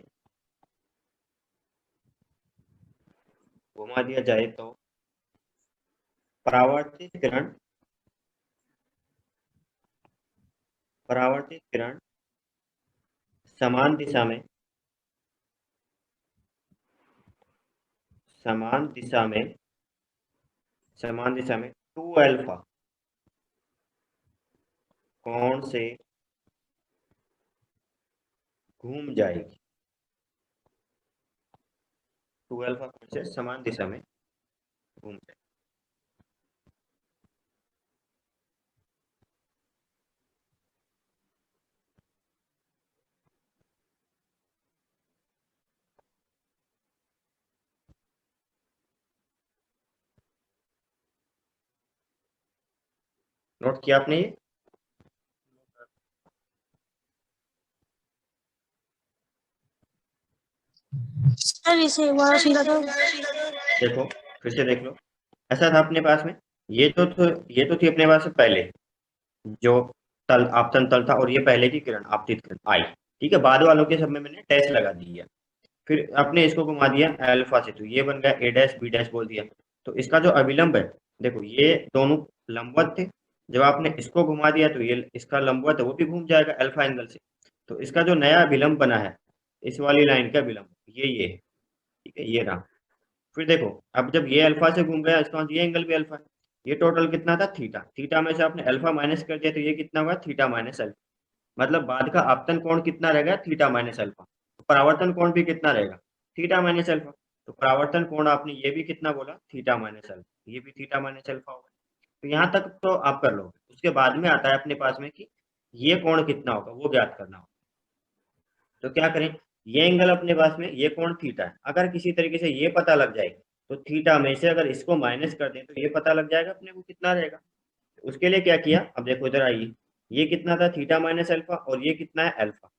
तो परावर्तित किरण समान दिशा में समान दिशा में 2 अल्फा कोण से घूम जाएगी। 2 अल्फा कोण से समान दिशा में घूम जाएगी। नोट किया आपने ये? सर इसे एक बार सीधा दो। देखो फिर से देख लो, ऐसा था अपने पास में, ये तो थी अपने पास में पहले जो तल आपतन तल था, और ये पहले की किरण आपतित किरण आई। ठीक है, बाद वालों के सब में मैंने डैश लगा दी है। फिर आपने इसको घुमा दिया अल्फा से, तो ये बन गया ए डैश बी डैश बोल दिया। तो इसका जो अभिलंब है, देखो ये दोनों लंबवत थे, जब आपने इसको घुमा दिया तो ये इसका लंबवत है वो भी घूम जाएगा अल्फा एंगल से। तो इसका जो नया अभिलंब बना है, इस वाली लाइन का अभिलंब ये है। ठीक है, ये रहा। फिर देखो, अब जब ये अल्फा से घूम गया, इसका मतलब ये एंगल भी अल्फा है। ये टोटल कितना था? थीटा। थीटा में से आपने अल्फा माइनस कर दिया तो ये कितना हुआ? Theta minus alpha. मतलब बाद का आपतन कोण कितना रहेगा? Theta minus alpha. तो परावर्तन कोण भी कितना रहेगा? Theta minus alpha. तो परावर्तन कोण आपने ये भी कितना बोला? Theta minus alpha. ये भी थीटा माइनस अल्फा होगा। तो यहाँ तक तो आप कर लो। उसके बाद में आता है अपने पास में कि ये कोण कितना होगा वो ज्ञात करना होगा। तो क्या करें, ये एंगल अपने पास में, ये कोण थीटा है। अगर किसी तरीके से ये पता लग जाए तो थीटा में से अगर इसको माइनस कर दें तो ये पता लग जाएगा अपने को कितना रहेगा। उसके लिए क्या किया, अब देखो इधर आइए, ये कितना था? थीटा माइनस अल्फा, और ये कितना है? अल्फा।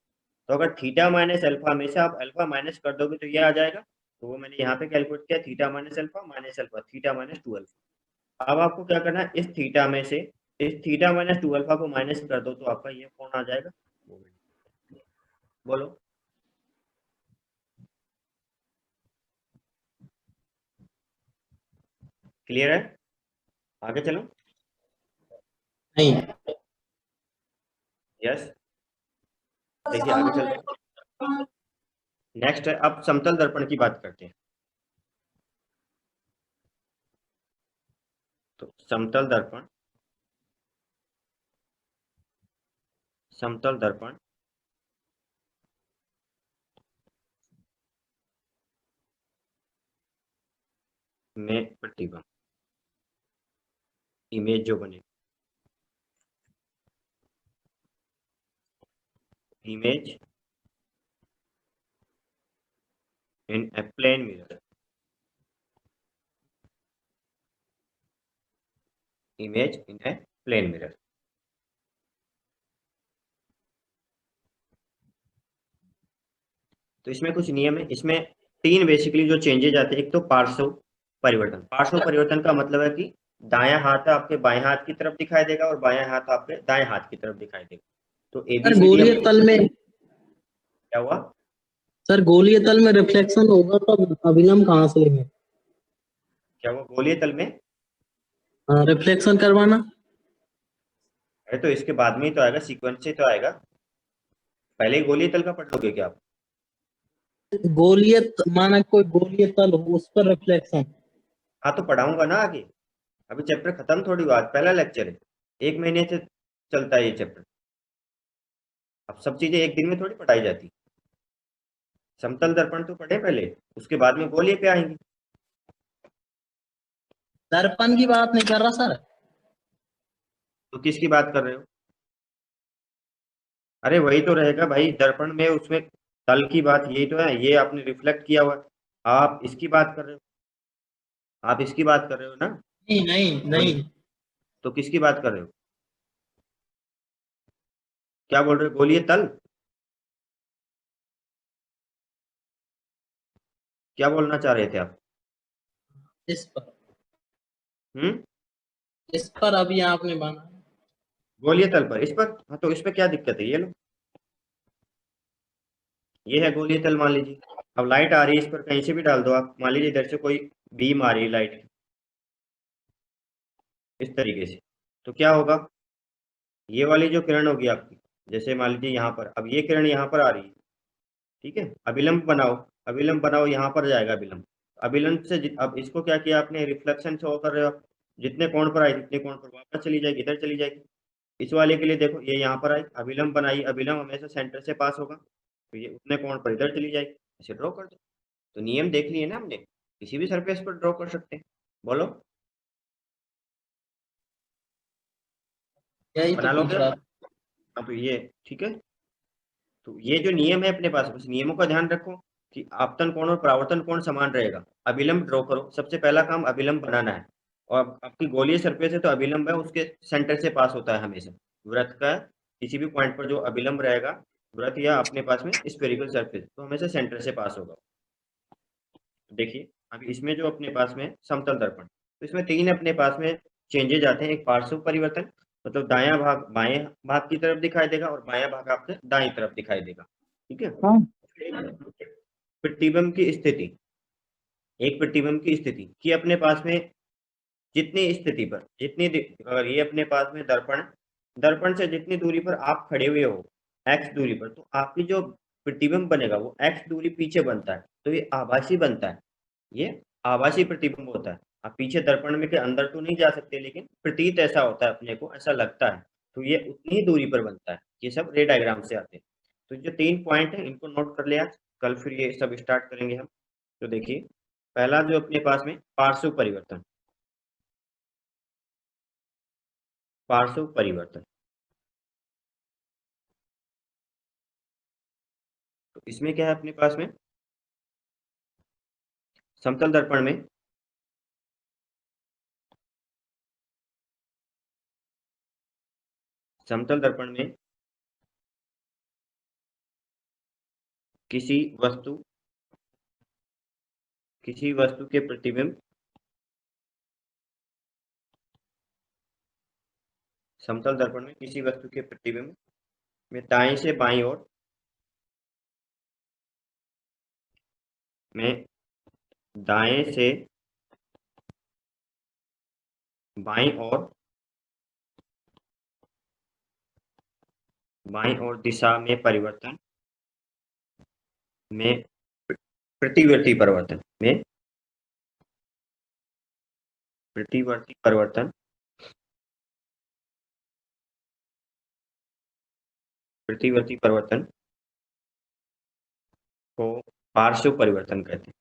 तो अगर थीटा माइनस अल्फा में से आप अल्फा माइनस कर दोगे तो ये आ जाएगा। तो वो मैंने यहाँ पे कैलकुलेट किया, theta minus alpha theta minus 2 alpha. अब आपको क्या करना है, इस थीटा में से इस थीटा माइनस 2 अल्फा को माइनस कर दो तो आपका ये कोण आ जाएगा। बोलो। क्लियर है? आगे चलो। नहीं। यस, देखिए आगे चलते हैं। नेक्स्ट है, अब समतल दर्पण की बात करते हैं। तो समतल दर्पण में प्रतिबिंब इमेज जो बने, image in a plane mirror, image in a plane mirror. तो इसमें कुछ नियम है, इसमें 3 बेसिकली जो चेंजेज आते हैं। एक तो पार्श्व परिवर्तन। पार्श्व परिवर्तन का मतलब है कि दायां हाथ आपके बाएं हाथ की तरफ दिखाई देगा और बायां हाथ आपके दाएं हाथ की तरफ दिखाई देगा। तो सर एबीसीडी गोलीय तल में क्या हुआ? सर गोलीय तल में रिफ्लेक्शन होगा तो अभिलंब कहाँ से लेंगे? क्या हुआ गोलीय तल में? हाँ, रिफ्लेक्शन करवाना। अरे तो इसके बाद में ही तो आएगा, सीक्वेंस से तो आएगा। पहले ही गोलीय तल का पढ़ लोगे क्या आप? माना कोई गोलीय तल हो उस पर रिफ्लेक्शन। हाँ तो पढ़ाऊंगा ना आगे। अभी चैप्टर खत्म थोड़ी हुआ, आज पहला लेक्चर है, 1 महीने से चलता है ये चैप्टर। अब सब चीजें एक दिन में थोड़ी पढ़ाई जाती। समतल दर्पण तो पढ़े पहले, उसके बाद में गोलीय पे आएंगे। दर्पण की बात नहीं कर रहा सर। तो किसकी बात कर रहे हो? अरे वही तो रहेगा भाई दर्पण में, उसमें तल की बात यही तो है, ये आपने रिफ्लेक्ट किया हुआ है। आप इसकी बात कर रहे हो, आप इसकी बात कर रहे हो ना? नहीं नहीं नहीं। तो किसकी बात कर रहे हो? क्या बोल रहे हो? गोलीय तल? क्या बोलना चाह रहे थे आप? इस पर हम्म? अभी आपने बना। गोलीय तल पर, इस पर? हाँ तो इस पर क्या दिक्कत है? ये लो, ये है गोलीय तल मान लीजिए। अब लाइट आ रही है, इस पर कहीं से भी डाल दो आप। मान लीजिए इधर से कोई बीम आ रही है लाइट की, इस तरीके से, तो क्या होगा? ये वाली जो किरण होगी आपकी, जैसे मान लीजिए यहाँ पर, अब ये किरण यहाँ पर आ रही है, ठीक है। अभिलंब बनाओ, अभिलंब बनाओ, यहाँ पर जाएगा अभिलंब। अभिलंब से अब इसको क्या किया आपने, रिफ्लेक्शन शो कर रहे हो आप, जितने कोण पर आई जितने कोण पर वापस चली जाएगी, इधर चली जाएगी। इस वाले के लिए देखो, ये यहाँ पर आई, अभिलंब बनाई, अभिलंब हमेशा सेंटर से पास होगा, तो ये उतने कोण पर इधर चली जाएगी, ऐसे ड्रॉ कर दो। तो नियम देख लिए ना हमने, किसी भी सरफेस पर ड्रॉ कर सकते हैं। बोलो, यही बना तो पूछ लोगे? रहा था। अब ये ठीक है, तो ये जो नियम है अपने पास, उस नियमों का ध्यान रखो कि आपतन कोण और परावर्तन कोण समान रहेगा। अभिलंब ड्रॉ करो, सबसे पहला काम अभिलंब बनाना है। और आपकी गोलीय सरफेस है तो अभिलंब है उसके सेंटर से पास होता है हमेशा। वृत्त का किसी भी पॉइंट पर जो अभिलंब रहेगा, वृत्त या अपने पास में स्फेरिकल सरफेस, तो हमेशा सेंटर से पास होगा। देखिए अभी इसमें जो अपने पास में समतल दर्पण, तो इसमें तीन अपने पास में चेंजेज आते हैं। एक पार्श्व परिवर्तन, मतलब दायां भाग बाएं भाग की तरफ दिखाई देगा और बायां भाग आपके दाईं तरफ दिखाई देगा। ठीक है। प्रतिबिंब की स्थिति, एक प्रतिबिंब की स्थिति कि अपने पास में जितनी स्थिति पर अगर ये अपने पास में दर्पण, दर्पण से जितनी दूरी पर आप खड़े हुए हो, x दूरी पर, तो आपकी जो प्रतिबिंब बनेगा वो x दूरी पीछे बनता है, तो ये आभासी बनता है। ये आभासी प्रतिबिंब होता है। आप पीछे दर्पण में के अंदर तो नहीं जा सकते, लेकिन प्रतीत ऐसा होता है, अपने को ऐसा लगता है, तो ये उतनी ही दूरी पर बनता है। ये सब रे डायग्राम से आते हैं। तो जो 3 पॉइंट है इनको नोट कर लिया, कल फिर ये सब स्टार्ट करेंगे हम। तो देखिए पहला जो अपने पास में पार्श्व परिवर्तन, पार्श्व परिवर्तन, तो इसमें क्या है अपने पास में, समतल दर्पण में समतल दर्पण में किसी वस्तु के प्रतिबिंब, समतल दर्पण में किसी वस्तु के प्रतिबिंब में दाएं से बाईं ओर, में दाएं से बाईं ओर दिशा में परिवर्तन, में प्रतिवर्ती परिवर्तन, में प्रतिवर्ती परिवर्तन, प्रतिवर्ती परिवर्तन को पार्श्व परिवर्तन कहते हैं,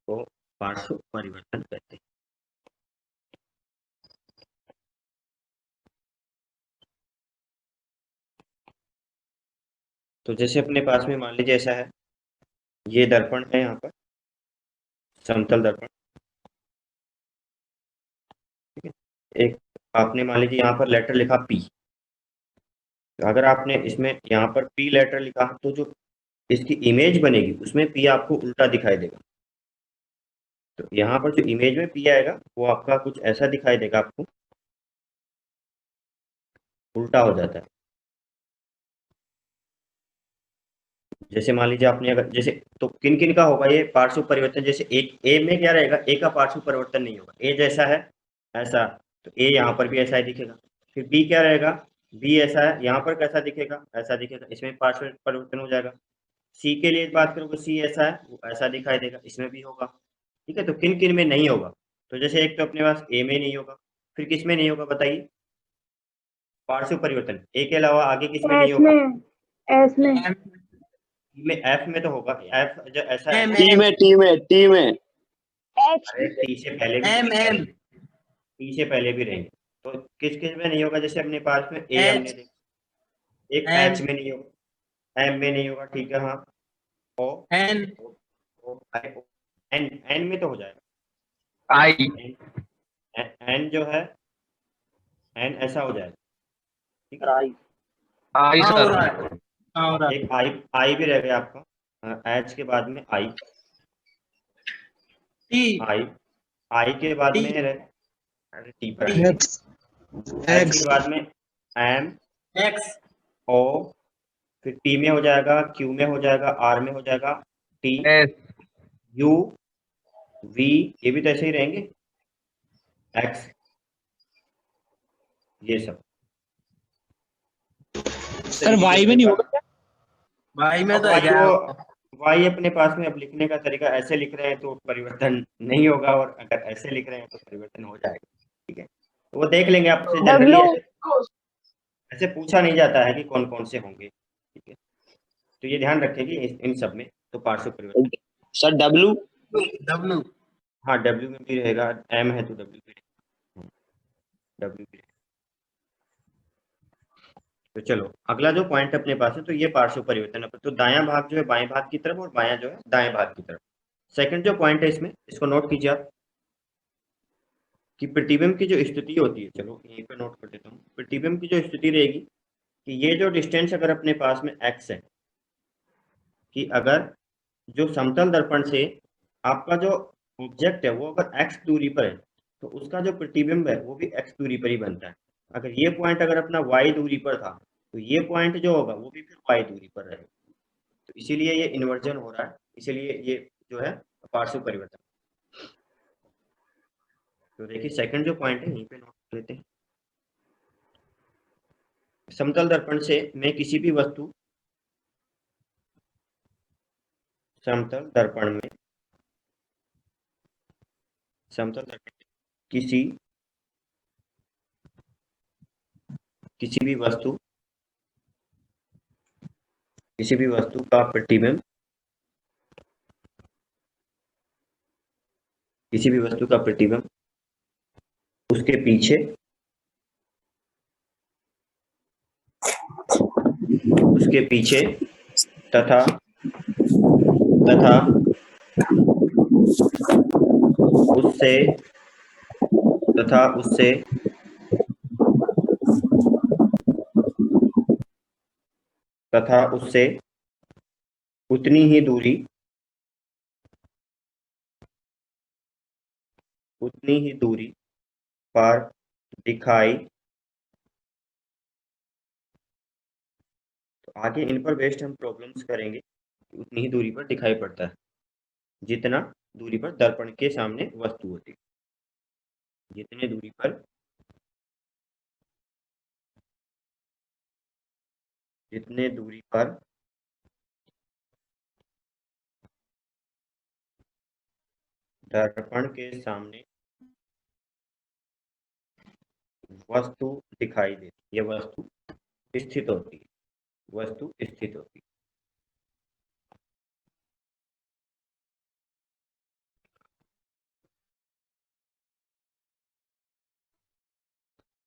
को पार्श्व परिवर्तन कहते हैं। तो जैसे अपने पास में मान लीजिए ऐसा है, ये दर्पण है यहाँ पर, समतल दर्पण, ठीक है। एक आपने मान लीजिए यहाँ पर लेटर लिखा पी, तो अगर आपने इसमें यहाँ पर पी लेटर लिखा तो जो इसकी इमेज बनेगी उसमें पी आपको उल्टा दिखाई देगा। तो यहाँ पर जो इमेज में पी आएगा वो आपका कुछ ऐसा दिखाई देगा, आपको उल्टा हो जाता है। जैसे मान लीजिए आपने अगर जैसे, तो किन किन का होगा ये पार्श्व परिवर्तन, जैसे एक ए में क्या रहेगा, ए का पार्श्व परिवर्तन नहीं होगा, ए जैसा है ऐसा, तो ए यहाँ पर भी ऐसा ही दिखेगा। फिर बी क्या रहेगा, बी ऐसा है, यहाँ पर कैसा दिखेगा, ऐसा दिखेगा, इसमें पार्श्व परिवर्तन हो जाएगा। सी के लिए बात करोगे, सी ऐसा है वो ऐसा दिखाई देगा, इसमें भी होगा। ठीक है। तो किन किन में नहीं होगा, तो जैसे एक तो अपने पास ए में नहीं होगा, फिर किस में नहीं होगा बताइए, पार्श्व परिवर्तन, ए के अलावा आगे किस में नहीं एस होगा, में, एस में, में, एफ में तो होगा, एफ जो ऐसा है, टी में एच, अरे टी से पहले भी रहेंगे, टी से पहले भी रहेंगे। तो किस किस में नहीं होगा, जैसे अपने पास में ए हमने देखा, एक एच में नहीं होगा, एम में नहीं होगा, ठीक है, हाँ, ओ, एन, ओ, आई, ओ, एन, एन में तो हो जाएगा, आई एन, एन जो है, एन ऐसा हो जाएगा, ठीक है। आई हाँ हो सर रहा है, हाँ हो रहा है। एक आई, आई भी रह गया आपका, एच के बाद में आई, टी, आई, आई के बाद टी, में अरे टी पर टी, एच के बाद में एम, एक्स, ओ, फिर टी में हो जाएगा, क्यू में हो जाएगा, आर में हो जाएगा, टी, एस यू, वी, ये भी तो ऐसे ही रहेंगे, एक्स, ये सब। सर वाई में नहीं होगा क्या? वाई में अब तो वाई क्या को वाई अपने पास में अब लिखने का तरीका ऐसे लिख रहे हैं तो परिवर्तन नहीं होगा, और अगर ऐसे लिख रहे हैं तो परिवर्तन हो जाएगा। ठीक है, तो वो देख लेंगे। आपसे जनरली W ऐसे पूछा नहीं जाता है कि कौन कौन से होंगे। ठीक है, तो ये ध्यान रखें कि इन सब में तो पार्श्व परिवर्तन। Sir W. डब्लू। हाँ, डब्ल्यू में भी रहेगा, एम है तो डब्ल्यू भी रहेगा, डब्ल्यू भी रहेगा। तो चलो अगला जो पॉइंट अपने पास है, तो ये पार्श्व परिवर्तन है, तो दायां भाग जो है बाएं भाग की तरफ, और बायां जो है दाएं भाग की तरफ। सेकंड जो पॉइंट है इसमें, इसको नोट कीजिए आप कि प्रतिबिंब की जो स्थिति होती है, चलो यहीं पे नोट कर देता हूँ। प्रतिबिंब की जो स्थिति रहेगी कि ये जो डिस्टेंस अगर अपने पास में x है, कि अगर जो समतल दर्पण से आपका जो ऑब्जेक्ट है वो अगर x दूरी पर है, तो उसका जो प्रतिबिंब है वो भी x दूरी पर ही बनता है। अगर ये पॉइंट अगर अपना y दूरी पर था, तो ये पॉइंट जो होगा वो भी फिर y दूरी पर रहेगा। तो इसीलिए ये इन्वर्जन हो रहा है, इसीलिए ये जो है पार्श्व परिवर्तन। तो देखिए सेकंड जो पॉइंट है यहीं पे नोट कर लेते हैं। समतल दर्पण से मैं किसी भी वस्तु, समतल दर्पण में, समतल दर्पण में किसी किसी भी वस्तु किसी भी वस्तु का प्रतिबिंब, किसी भी वस्तु का प्रतिबिंब उसके पीछे तथा तथा उससे तथा उससे तथा उससे उतनी ही दूरी पर दिखाई। तो आगे इन पर बेस्ड हम प्रॉब्लम्स करेंगे। उतनी ही दूरी पर दिखाई पड़ता है जितना दूरी पर दर्पण के सामने वस्तु होती है। जितने दूरी पर जितने दूरी पर दर्पण के सामने वस्तु दिखाई देती है, वस्तु स्थित होती है, वस्तु स्थित होती है।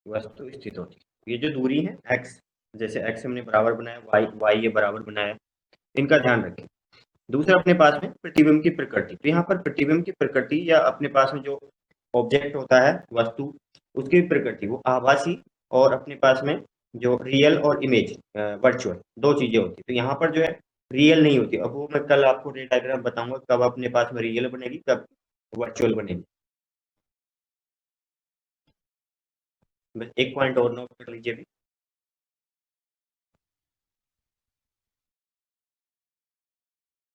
वस्तु स्थित होती है। ये जो दूरी है x, जैसे x हमने बराबर बनाया, y ये बराबर बनाया, इनका ध्यान रखें। दूसरा अपने पास में प्रतिबिंब की प्रकृति। तो यहाँ पर प्रतिबिंब की प्रकृति या अपने पास में जो ऑब्जेक्ट होता है वस्तु, उसकी प्रकृति वो आभासी और अपने पास में जो रियल और इमेज वर्चुअल दो चीजें होती है। तो यहाँ पर जो है रियल नहीं होती। अब वो मैं कल आपको रे डायग्राम बताऊंगा कब अपने पास में रियल बनेगी, कब वर्चुअल बनेगी। बस एक पॉइंट और नोट कर लीजिए अभी।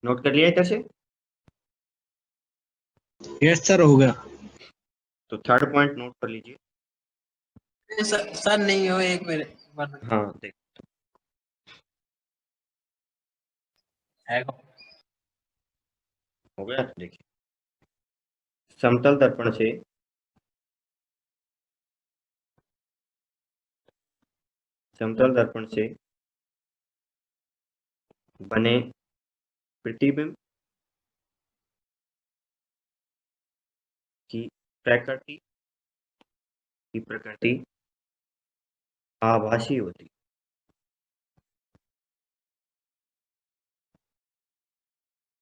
नोट कर लिया इधर से? यस सर, हो गया। तो थर्ड पॉइंट नोट कर लीजिए। सर नहीं हो, एक मिनट। हाँ देख, हो गया। तो देखिए समतल दर्पण से बने प्रतिबिंब की प्रकृति आभासी होती है।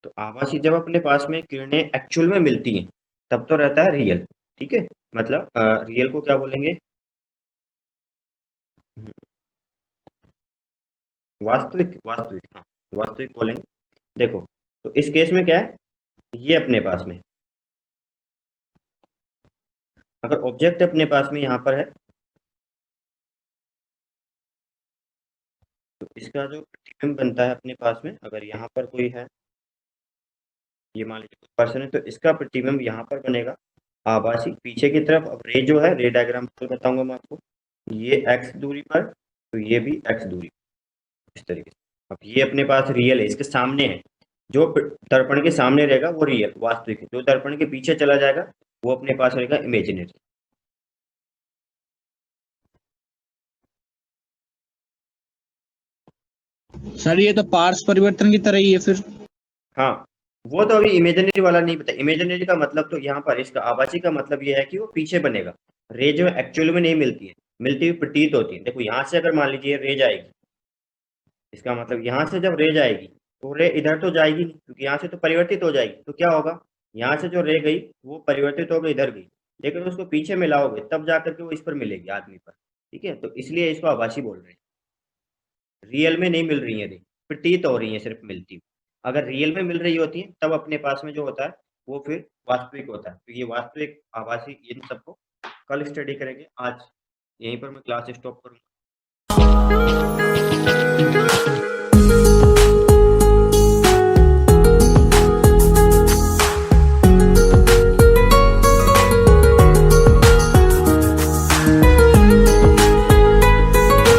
तो आभासी जब अपने पास में किरणें एक्चुअल में मिलती हैं तब तो रहता है रियल। ठीक है, मतलब रियल को क्या बोलेंगे? वास्तविक। हाँ, वास्तविक बोलेंगे। देखो तो इस केस में क्या है, ये अपने पास में अगर ऑब्जेक्ट अपने पास में यहाँ पर है, तो इसका जो प्रतिबिंब बनता है अपने पास में, अगर यहाँ पर कोई है, ये मान लीजिए पर्सन है, तो इसका प्रतिबिंब यहाँ पर बनेगा आभासी पीछे की तरफ। अब रे जो है, रे डायग्राम पर बताऊंगा मैं आपको। ये x दूरी पर, तो ये भी x दूरी, इस तरीके से। अब ये अपने पास रियल है, इसके सामने है, जो दर्पण के सामने रहेगा वो रियल वास्तविक है, जो दर्पण के पीछे चला जाएगा वो अपने पास रहेगा इमेजिनरी। सर ये तो पार्श्व परिवर्तन की तरह ही है फिर। हाँ, वो तो अभी इमेजिनरी वाला नहीं पता। इमेजिनरी का मतलब तो यहाँ पर इसका आभासी का मतलब ये है कि वो पीछे बनेगा। रे जो एक्चुअल में नहीं मिलती है, मिलती हुई प्रतीत होती है। देखो यहाँ से अगर मान लीजिए रे जाएगी, इसका मतलब यहाँ से जब रे जाएगी तो रे इधर तो जाएगी नहीं, क्योंकि यहाँ से तो परिवर्तित हो जाएगी। तो क्या होगा, यहाँ से जो रे गई वो परिवर्तित होकर इधर गई, लेकिन उसको पीछे मिलाओगे तब जाकर के वो इस पर मिलेगी, आदमी पर। ठीक है, तो इसलिए इसको आभासी बोल रहे हैं। रियल में नहीं मिल रही है रे, प्रतीत हो रही है सिर्फ मिलती हुई। अगर रियल में मिल रही होती है तब अपने पास में जो होता है वो फिर वास्तविक होता है। तो ये वास्तविक, आभासी, इन सबको कल स्टडी करेंगे। आज यहीं पर मैं क्लास स्टॉप करूंगा।